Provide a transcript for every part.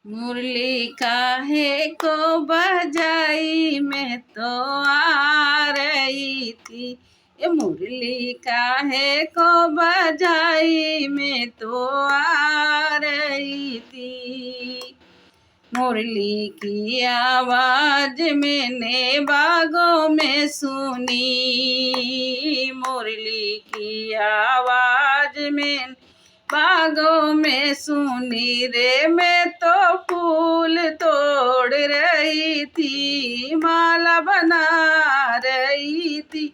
मुरली काहे को बजाई मैं तो आ रही थी। ये मुरली काहे को बजाई मैं तो आ रही थी। मुरली की आवाज मैंने बागों में सुनी। मुरली की आवाज मैंने बागों में सुनी रे। मैं तो फूल तोड़ रही थी, माला बना रही थी,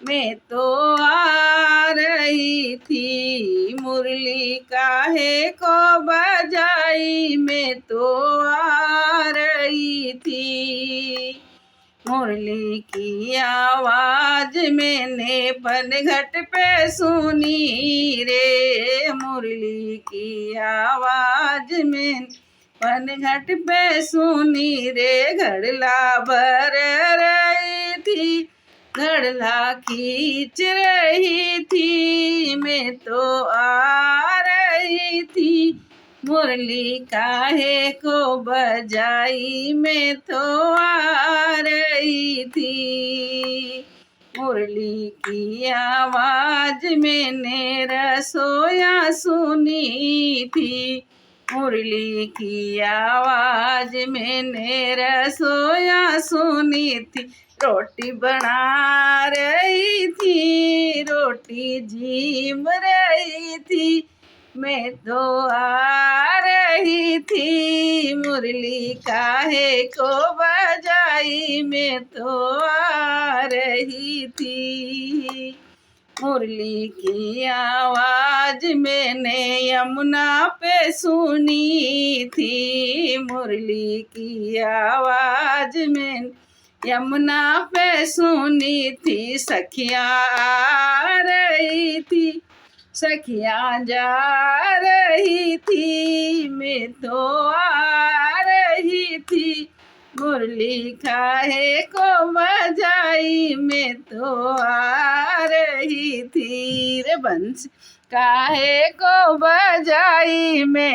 मैं तो आ रही थी। मुरली काहे को बजाई मैं तो आ रही थी। मुरली की आवाज मैंने पनघट पे सुनी रे। मुरली की आवाज मैंने पनघट पे सुनी रे। घड़ला भर रही थी, घड़ला खींच रही थी, मैं तो आ रही थी। मुरली काहे को बजाई मैं तो आ रही थी। मुरली की आवाज मैंने रसोया सुनी थी। मुरली की आवाज मैंने रसोया सुनी थी। रोटी बना रही थी, रोटी झीम रही थी, मैं तो आ रही थी। मुरली काहे को बजाई मैं तो आ रही थी। मुरली की आवाज मैंने यमुना पे सुनी थी। मुरली की आवाज मैंने यमुना पे सुनी थी। सखियाँ आ रही थी, सखियाँ जा रही थी, मैं तो आ रही थी। मुरली काहे को बजाई मैं तो आ रही थी रे। बंसी काहे को बजाई मैं